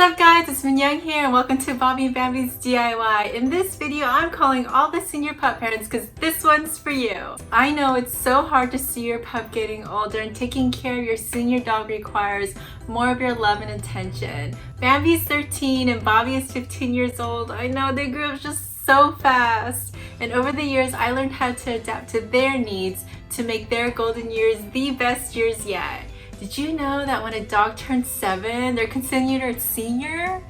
up guys, it's Young here and welcome to Bobby and Bambi's DIY. In this video, I'm calling all the senior pup parents because this one's for you. I know it's so hard to see your pup getting older, and taking care of your senior dog requires more of your love and attention. Bambi's 13 and Bobby is 15 years old. I know they grew up just so fast. And over the years, I learned how to adapt to their needs to make their golden years the best years yet. Did you know that when a dog turns 7, they're considered senior?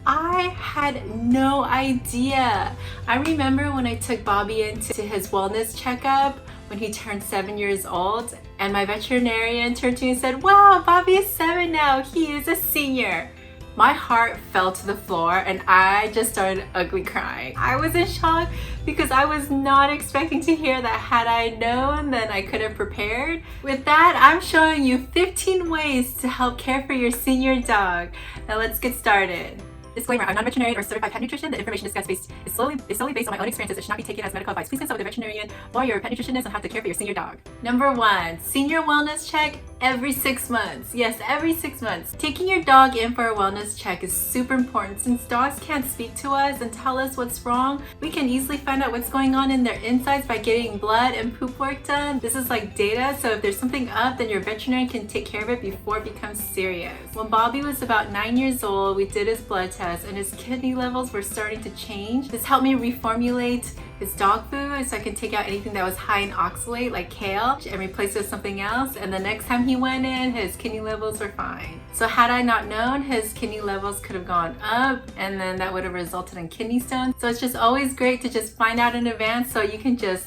I had no idea. I remember when I took Bobby into his wellness checkup when he turned 7 years old, and my veterinarian turned to me and said, "Wow, Bobby is 7 now, he is a senior." My heart fell to the floor and I just started ugly crying. I was in shock because I was not expecting to hear that. Had I known, then I could have prepared. With that, I'm showing you 15 ways to help care for your senior dog. Now let's get started. Disclaimer, I'm not a veterinarian or certified pet nutrition. The information discussed is solely based on my own experiences. It should not be taken as medical advice. Please consult with a veterinarian or your pet nutritionist on how to care for your senior dog. Number 1, senior wellness check every 6 months. Yes, every 6 months. Taking your dog in for a wellness check is super important. Since dogs can't speak to us and tell us what's wrong, we can easily find out what's going on in their insides by getting blood and poop work done. This is like data, so if there's something up, then your veterinarian can take care of it before it becomes serious. When Bobby was about 9 years old, we did his blood test and his kidney levels were starting to change. This helped me reformulate his dog food so I could take out anything that was high in oxalate like kale and replace it with something else, and the next time he went in, his kidney levels were fine. So had I not known, his kidney levels could have gone up and then that would have resulted in kidney stones. So it's just always great to just find out in advance so you can just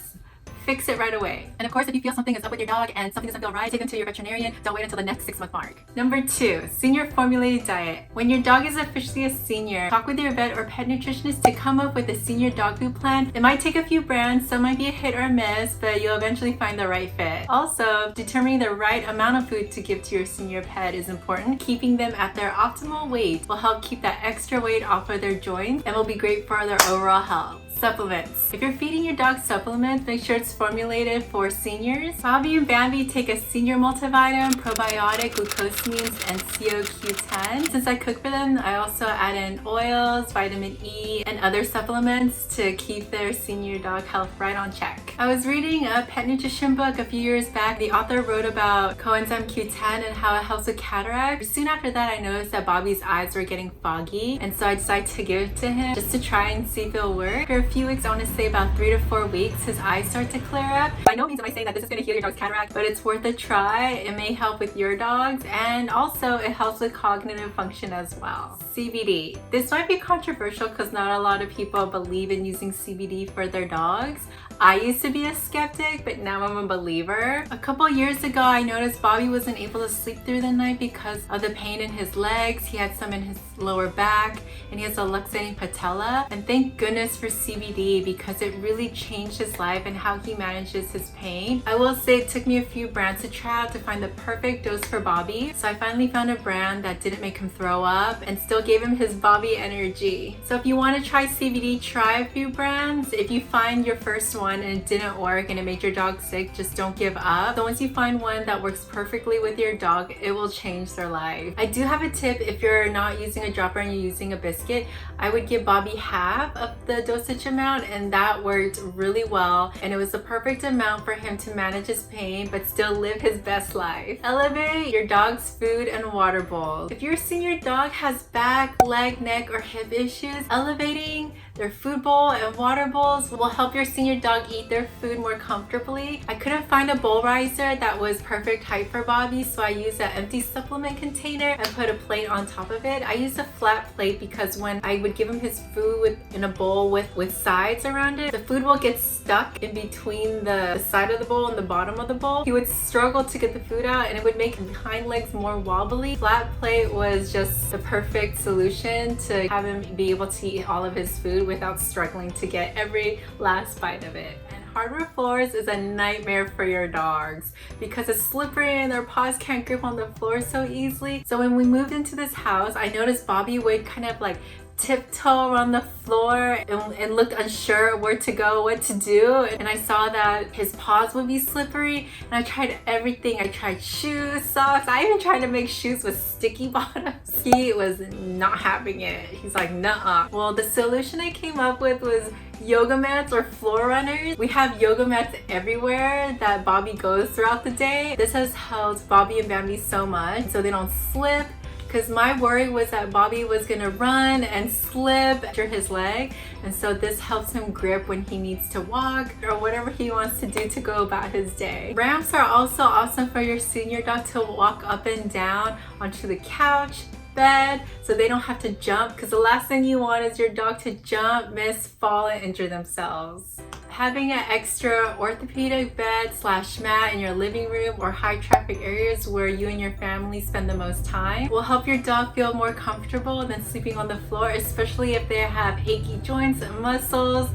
fix it right away. And of course, if you feel something is up with your dog and something doesn't feel right, take them to your veterinarian. Don't wait until the next 6-month mark. Number 2, senior formulated diet. When your dog is officially a senior, talk with your vet or pet nutritionist to come up with a senior dog food plan. It might take a few brands, some might be a hit or a miss, but you'll eventually find the right fit. Also, determining the right amount of food to give to your senior pet is important. Keeping them at their optimal weight will help keep that extra weight off of their joints and will be great for their overall health. Supplements. If you're feeding your dog supplements, make sure it's formulated for seniors. Bobby and Bambi take a senior multivitamin, probiotic, glucosamines, and CoQ10. Since I cook for them, I also add in oils, vitamin E, and other supplements to keep their senior dog health right on check. I was reading a pet nutrition book a few years back. The author wrote about coenzyme Q10 and how it helps with cataract. Soon after that, I noticed that Bobby's eyes were getting foggy, and so I decided to give it to him just to try and see if it'll work. For a few weeks, I want to say about 3 to 4 weeks, his eyes start to clear up. By no means am I saying that this is going to heal your dog's cataract, but it's worth a try. It may help with your dogs, and also it helps with cognitive function as well. CBD. This might be controversial because not a lot of people believe in using CBD for their dogs. I used to be a skeptic, but now I'm a believer. A couple years ago, I noticed Bobby wasn't able to sleep through the night because of the pain in his legs. He had some in his lower back, and he has a luxating patella. And thank goodness for CBD because it really changed his life and how he manages his pain. I will say it took me a few brands to try out to find the perfect dose for Bobby. So I finally found a brand that didn't make him throw up and still gave him his Bobby energy. So if you want to try CBD, try a few brands. If you find your first one and it didn't work and it made your dog sick, just don't give up. So once you find one that works perfectly with your dog, it will change their life. I do have a tip. If you're not using a dropper and you're using a biscuit, I would give Bobby half of the dosage amount, and that worked really well, and it was the perfect amount for him to manage his pain but still live his best life. Elevate your dog's food and water bowls. If your senior dog has back, leg, neck, or hip issues, elevating their food bowl and water bowls will help your senior dog eat their food more comfortably. I couldn't find a bowl riser that was perfect height for Bobby, so I used an empty supplement container and put a plate on top of it. I used a flat plate because when I would give him his food in a bowl with sides around it, the food will get stuck in between the side of the bowl and the bottom of the bowl. He would struggle to get the food out and it would make his hind legs more wobbly. Flat plate was just the perfect solution to have him be able to eat all of his food without struggling to get every last bite of it. Hardwood floors is a nightmare for your dogs because it's slippery and their paws can't grip on the floor so easily. So when we moved into this house, I noticed Bobby would kind of like tiptoe around the floor and looked unsure where to go, what to do. And I saw that his paws would be slippery, and I tried everything. I tried shoes, socks. I even tried to make shoes with sticky bottoms. He was not having it. He's like, nuh-uh. Well, the solution I came up with was yoga mats or floor runners. We have yoga mats everywhere that Bobby goes throughout the day. This has helped Bobby and Bambi so much so they don't slip, because my worry was that Bobby was gonna run and slip after his leg, and so this helps him grip when he needs to walk or whatever he wants to do to go about his day. Ramps are also awesome for your senior dog to walk up and down onto the couch, bed, so they don't have to jump, because the last thing you want is your dog to jump, miss, fall, and injure themselves. Having an extra orthopedic bed / mat in your living room or high traffic areas where you and your family spend the most time will help your dog feel more comfortable than sleeping on the floor, especially if they have achy joints and muscles.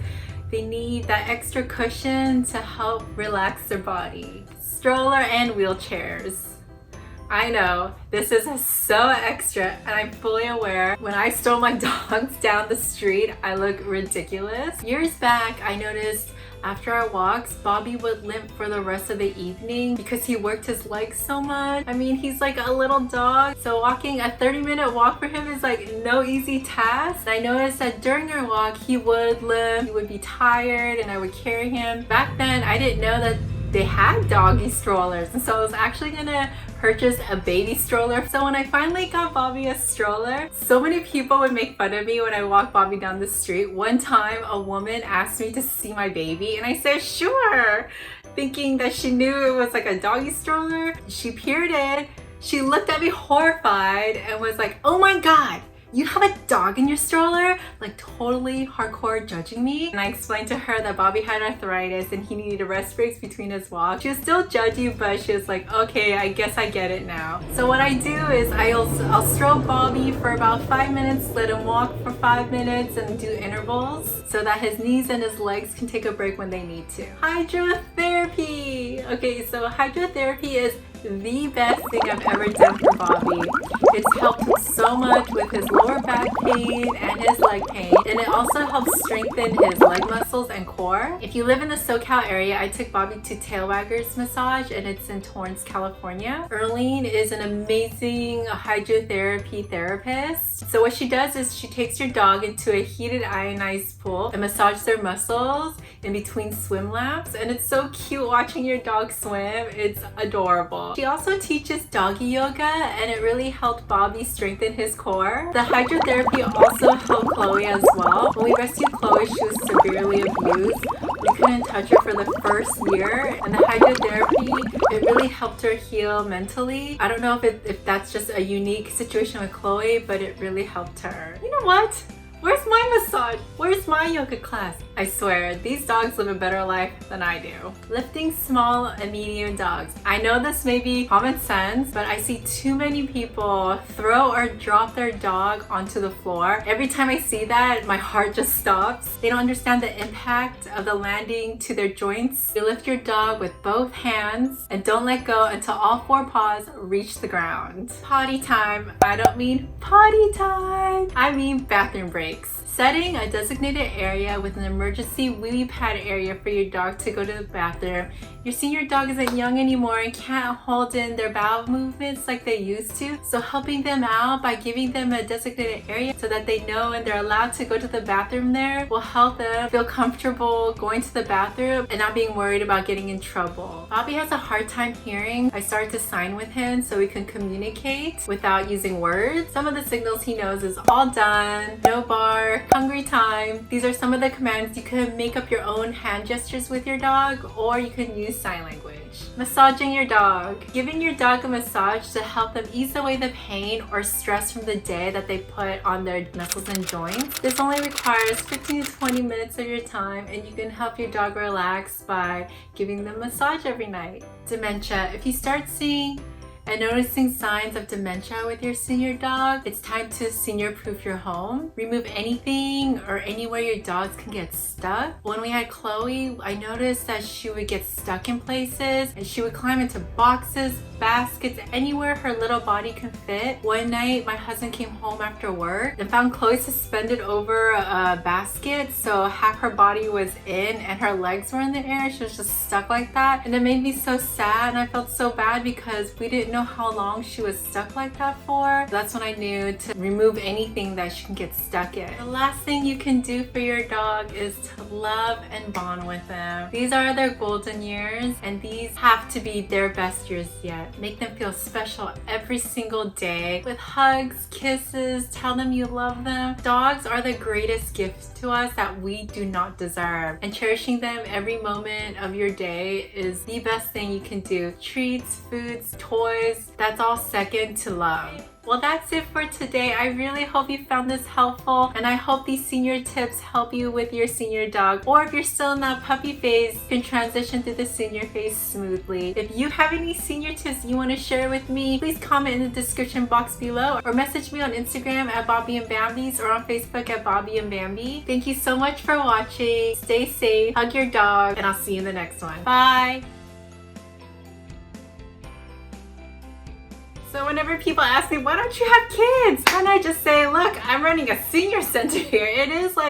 They need that extra cushion to help relax their body. Stroller and wheelchairs. I know, this is so extra, and I'm fully aware. When I stroll my dogs down the street, I look ridiculous. Years back, I noticed after our walks, Bobby would limp for the rest of the evening because he worked his legs so much. I mean, he's like a little dog, so walking a 30-minute walk for him is like no easy task. I noticed that during our walk, he would limp, he would be tired, and I would carry him. Back then, I didn't know that they had doggy strollers, and so I was actually gonna purchase a baby stroller. So when I finally got Bobby a stroller, so many people would make fun of me when I walked Bobby down the street. One time a woman asked me to see my baby, and I said sure, thinking that she knew it was like a doggy stroller. She peered in, she looked at me horrified and was like, oh my god, you have a dog in your stroller? Like totally hardcore judging me. And I explained to her that Bobby had arthritis and he needed rest breaks between his walks. She was still judgy, but she was like, okay, I guess I get it now. So what I do is I'll stroll Bobby for about 5 minutes, let him walk for 5 minutes, and do intervals so that his knees and his legs can take a break when they need to. Hydrotherapy. Okay, so hydrotherapy is the best thing I've ever done for Bobby. It's helped him so much with his lower back pain and his leg pain, and it also helps strengthen his leg muscles and core. If you live in the SoCal area, I took Bobby to Tail Waggers Massage, and it's in Torrance, California. Erlene is an amazing hydrotherapy therapist. So what she does is she takes your dog into a heated ionized pool and massages their muscles in between swim laps, and it's so cute watching your dog swim. It's adorable. She also teaches doggy yoga, and it really helped Bobby strengthen his core. The hydrotherapy also helped Chloe as well. When we rescued Chloe, she was severely abused. We couldn't touch her for the first year, and the hydrotherapy, it really helped her heal mentally. I don't know if that's just a unique situation with Chloe, but it really helped her. You know what? Where's my massage? Where's my yoga class? I swear, these dogs live a better life than I do. Lifting small and medium dogs. I know this may be common sense, but I see too many people throw or drop their dog onto the floor. Every time I see that, my heart just stops. They don't understand the impact of the landing to their joints. You lift your dog with both hands and don't let go until all 4 paws reach the ground. Potty time. I don't mean potty time. I mean bathroom breaks. Setting a designated area with an emergency wee pad area for your dog to go to the bathroom. Your senior dog isn't young anymore and can't hold in their bowel movements like they used to. So helping them out by giving them a designated area so that they know and they're allowed to go to the bathroom there will help them feel comfortable going to the bathroom and not being worried about getting in trouble. Bobby has a hard time hearing. I started to sign with him so we can communicate without using words. Some of the signals he knows is all done, no bark, hungry time. These are some of the commands. You can make up your own hand gestures with your dog, or you can use sign language. Massaging your dog. Giving your dog a massage to help them ease away the pain or stress from the day that they put on their muscles and joints. This only requires 15 to 20 minutes of your time, and you can help your dog relax by giving them a massage every night. Dementia. If you start seeing and noticing signs of dementia with your senior dog, it's time to senior-proof your home. Remove anything or anywhere your dogs can get stuck. When we had Chloe, I noticed that she would get stuck in places and she would climb into boxes, baskets, anywhere her little body can fit. One night, my husband came home after work and found Chloe suspended over a basket. So half her body was in and her legs were in the air. She was just stuck like that. And it made me so sad, and I felt so bad because we didn't know how long she was stuck like that for. That's when I knew to remove anything that she can get stuck in. The last thing you can do for your dog is to love and bond with them. These are their golden years, and these have to be their best years yet. Make them feel special every single day with hugs, kisses, tell them you love them. Dogs are the greatest gift to us that we do not deserve, and cherishing them every moment of your day is the best thing you can do. Treats, foods, toys, that's all second to love. Well, that's it for today. I really hope you found this helpful, and I hope these senior tips help you with your senior dog, or if you're still in that puppy phase, you can transition through the senior phase smoothly. If you have any senior tips you want to share with me, please comment in the description box below, or message me on Instagram at Bobby and Bambies, or on Facebook at Bobby and Bambi. Thank you so much for watching. Stay safe, hug your dog, and I'll see you in the next one. Bye! So whenever people ask me, why don't you have kids? And I just say, look, I'm running a senior center here. It is like